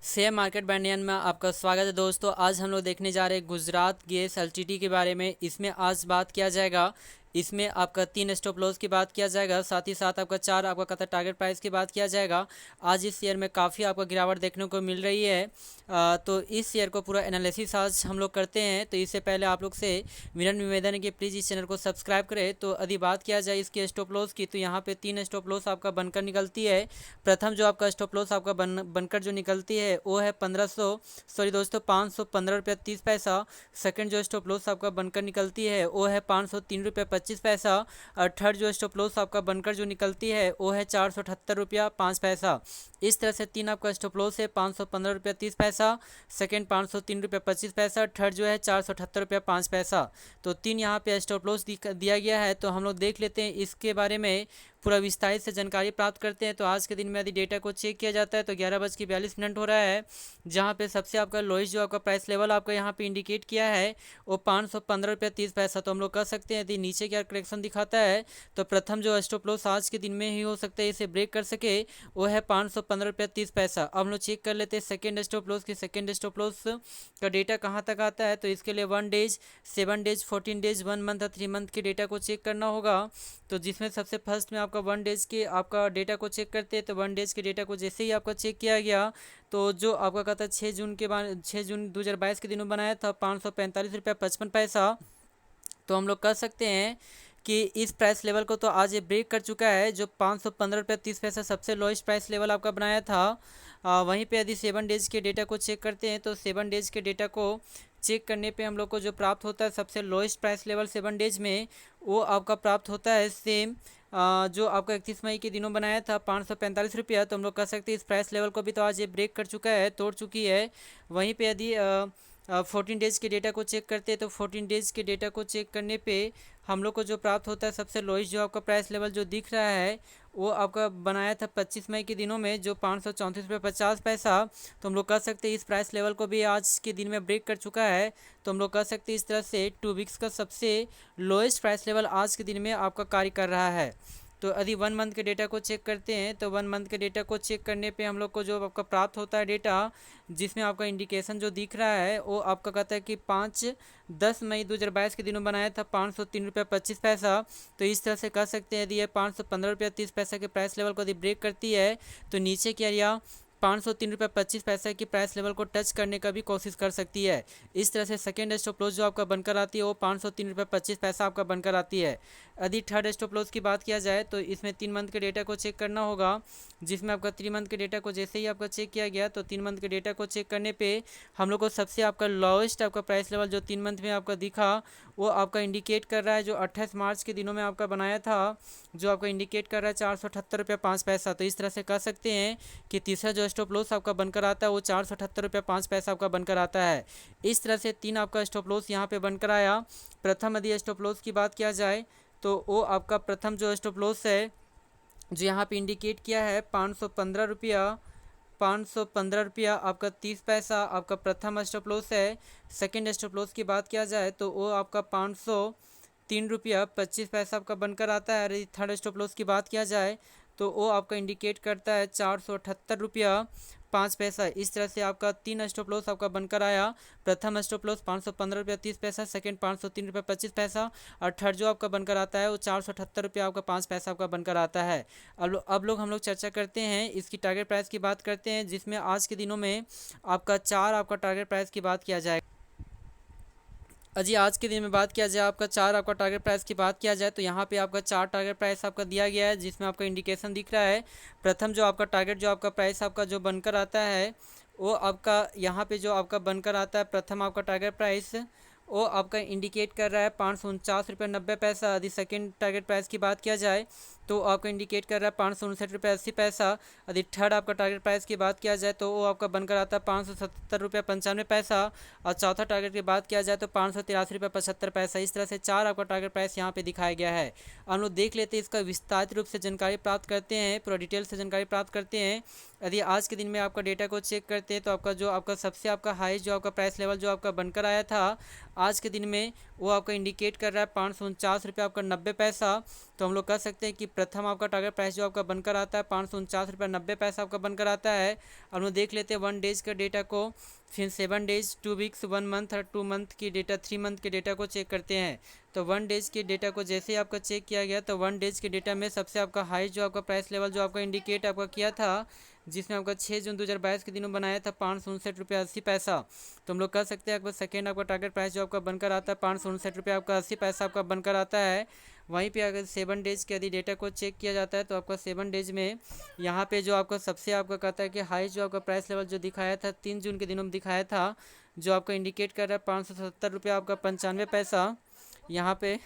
Share market बैंडियन में आपका स्वागत है दोस्तों। आज हम लोग देखने जा रहे हैं गुजरात गैस एलटीडी के बारे में। इसमें आज बात किया जाएगा, इसमें आपका 3 स्टॉप लॉस की बात किया जाएगा, साथ ही साथ आपका 4 आपका कतर टारगेट प्राइस की बात किया जाएगा। आज इस शेयर में काफ़ी आपको गिरावट देखने को मिल रही है। तो इस शेयर को पूरा एनालिसिस आज हम लोग करते हैं। तो इससे पहले आप लोग से विनम्र निवेदन है कि प्लीज़ इस चैनल को सब्सक्राइब करें। तो यदि बात किया जाए इसके स्टॉप लॉस की, तो यहाँ पे 3 स्टॉप लॉस आपका बनकर निकलती है। प्रथम जो आपका स्टॉप लॉस आपका बनकर जो निकलती है वो है 515 रुपया सेकंड जो स्टॉप लॉस आपका बनकर निकलती है वो है 503 रुपया 25 पैसा। और थर्ड जो स्टॉप लॉस आपका बनकर जो निकलती है वो है 478 रुपया 5 पैसा। इस तरह से तीन आपका स्टॉप लॉस है 515 रुपया 30 पैसा, सेकंड 503 रुपया 25 पैसा, थर्ड जो है 478 रुपया 5 पैसा। तो तीन यहाँ पे स्टॉप लॉस दिया गया है। तो हम लोग देख लेते हैं इसके बारे में, पूरा विस्तारित से जानकारी प्राप्त करते हैं। तो आज के दिन में यदि डेटा को चेक किया जाता है तो 11:42 हो रहा है, जहाँ पे सबसे आपका लोएस्ट जो आपका प्राइस लेवल आपका यहाँ पे इंडिकेट किया है वो 515 रुपया 30 पैसा। तो हम लोग कह सकते हैं यदि नीचे क्या करेक्शन दिखाता है तो प्रथम जो स्टॉप लॉस आज के दिन में ही हो सकता है इसे ब्रेक कर सके, वो है 515 रुपया 30 पैसा। अब हम लोग चेक कर लेते हैं सेकेंड स्टॉप लॉस की। सेकेंड स्टॉप लॉस का डेटा कहाँ तक आता है, तो इसके लिए 1 डेज, 7 डेज, 14 डेज, 1 मंथ और 3 मंथ के डेटा को चेक करना होगा। तो जिसमें सबसे फर्स्ट में आपका 1 डेज के आपका डेटा को चेक करते हैं। तो 1 डेज के डेटा को जैसे ही आपका चेक किया गया तो जो आपका कहता है 6 जून 2022 के दिनों बनाया था 545 रुपया 55 पैसा। तो हम लोग कह सकते हैं कि इस प्राइस लेवल को तो आज ये ब्रेक कर चुका है। जो 515 रुपया 30 पैसा सबसे लोएस्ट प्राइस लेवल आपका बनाया था। वहीं पे यदि 7 डेज के डेटा को चेक करते हैं तो 7 डेज के डेटा को चेक करने पे हम लोग को जो प्राप्त होता है सबसे लोएस्ट प्राइस लेवल 7 डेज में वो आपका प्राप्त होता है सेम जो आपका 31 मई के दिनों बनाया था 545 रुपया। तो हम लोग कह सकते हैं इस प्राइस लेवल को भी तो आज ये ब्रेक कर चुका है, तोड़ चुकी है। वहीं पे यदि 14 डेज़ के डेटा को चेक करते हैं तो 14 डेज़ के डेटा को चेक करने पे हम लोग को जो प्राप्त होता है सबसे लोएस्ट जो आपका प्राइस लेवल जो दिख रहा है वो आपका बनाया था 25 मई के दिनों में जो 534 रुपया 50 पैसा। तो हम लोग कह सकते हैं इस प्राइस लेवल को भी आज के दिन में ब्रेक कर चुका है। तो हम लोग कह सकते हैं इस तरह से 2 वीक्स का सबसे लोएस्ट प्राइस लेवल आज के दिन में आपका कार्य कर रहा है। तो यदि 1 मंथ के डेटा को चेक करते हैं तो 1 मंथ के डेटा को चेक करने पे हम लोग को जो आपका प्राप्त होता है डेटा, जिसमें आपका इंडिकेशन जो दिख रहा है वो आपका कहता है कि 10 मई 2022 के दिनों बनाया था 503 रुपया 25 पैसा। तो इस तरह से कह सकते हैं यदि ये 515 रुपया 30 पैसा के प्राइस लेवल को यदि ब्रेक करती है तो नीचे के एरिया 503 रुपया 25 पैसा की प्राइस लेवल को टच करने का भी कोशिश कर सकती है। इस तरह से सेकेंड स्टॉप लॉस जो आपका बनकर आती है वो 503 रुपया 25 पैसा आपका बनकर आती है। यदि थर्ड स्टॉप लॉस की बात किया जाए तो इसमें 3 मंथ के डेटा को चेक करना होगा, जिसमें आपका 3 मंथ के डेटा को जैसे ही आपका चेक किया गया तो 3 मंथ के डेटा को चेक करने पे हम लोग को सबसे आपका लोएस्ट आपका प्राइस लेवल जो 3 मंथ में आपका दिखा वो आपका इंडिकेट कर रहा है जो 28 मार्च के दिनों में आपका बनाया था, जो आपका इंडिकेट कर रहा है 478 रुपया 5 पैसा। तो इस तरह से कह सकते हैं कि तीसरा जो स्टॉप लॉस आपका बनकर आता है वो 478 रुपया 5 पैसा आपका बनकर आता है। इस तरह से 3 आपका स्टॉप लॉस यहाँ पे बनकर आया। प्रथम यदि स्टॉप लॉस की बात किया जाए तो वो आपका प्रथम जो स्टॉप लॉस है जो यहाँ पे इंडिकेट किया है 515 रुपया आपका 30 पैसा आपका प्रथम स्टॉप लॉस है। सेकेंड स्टॉप लॉस की बात किया जाए तो वो आपका 503 रुपया 25 पैसा आपका बनकर आता है। और थर्ड स्टॉप लॉस की बात किया जाए तो वो आपका इंडिकेट करता है 478 रुपया 5 पैसा। इस तरह से आपका 3 स्टॉप लॉस आपका बनकर आया। प्रथम स्टॉप लॉस 515 रुपया 30 पैसा, सेकेंड 503 रुपया 25 पैसा और थर्ड जो आपका बनकर आता है वो 478 रुपया आपका 5 पैसा आपका बनकर आता है। अब हम लोग चर्चा करते हैं इसकी टारगेट प्राइस की बात करते हैं, जिसमें आज के दिनों में आपका 4 आपका टारगेट प्राइस की बात किया जाए। अजी आज के दिन में बात किया जाए आपका 4 आपका टारगेट प्राइस की बात किया जाए तो यहाँ पे आपका 4 टारगेट प्राइस आपका दिया गया है, जिसमें आपका इंडिकेशन दिख रहा है। प्रथम जो आपका टारगेट जो आपका प्राइस आपका जो बनकर आता है वो आपका यहाँ पे जो आपका बनकर आता है प्रथम आपका टारगेट प्राइस वो आपका इंडिकेट कर रहा है 549 रुपया 90 पैसा। यदि सेकेंड टारगेट प्राइस की बात किया जाए तो आपका इंडिकेट कर रहा है 559 रुपया 80 पैसा। यदि थर्ड आपका टारगेट प्राइस की बात किया जाए तो वो आपका बनकर आता है 577 रुपया 95 पैसा और चौथा टारगेट की बात किया जाए तो 583 रुपया 75 पैसा। इस तरह से 4 आपका टारगेट प्राइस यहाँ पे दिखाया गया है। हम लोग देख लेते हैं इसका विस्तारित रूप से जानकारी प्राप्त करते हैं, पूरा डिटेल से जानकारी प्राप्त करते हैं यदि आज के दिन में आपका डेटा को चेक करते हैं तो आपका जो आपका सबसे आपका हाई जो आपका प्राइस लेवल जो आपका बनकर आया था आज के दिन में, वो आपका इंडिकेट कर रहा है 549 रुपये आपका 90 पैसा। तो हम लोग कह सकते हैं कि प्रथम आपका टारगेट प्राइस जो आपका बनकर आता है 549 रुपये 90 पैसा आपका बनकर आता है। और हम लोग देख लेते हैं 1 डेज का डेटा को, फिर 7 डेज, 2 वीक्स, 1 मंथ और 2 मंथ की डेटा, 3 मंथ के डेटा को चेक करते हैं। तो 1 डेज के डेटा को जैसे ही आपका चेक किया गया तो 1 डेज के डेटा में सबसे आपका हाई जो आपका प्राइस लेवल जो आपका इंडिकेट आपका किया था, जिसमें आपका 6 जून 2022 के दिनों बनाया था 559 रुपये 80 पैसा। तो हम लोग कह सकते हैं आपका सेकेंड आपका टारगेट प्राइस जो आपका बनकर आता है 559 रुपये आपका 80 पैसा आपका बनकर आता है। वहीं पे अगर 7 डेज के यदि डेटा को चेक किया जाता है तो आपका 7 डेज में यहाँ पे जो आपका सबसे आपका कहता है कि हाई जो आपका प्राइस लेवल जो दिखाया था 3 जून के दिनों में दिखाया था, जो आपका इंडिकेट कर रहा है 570 रुपये आपका 95 पैसा। यहाँ पे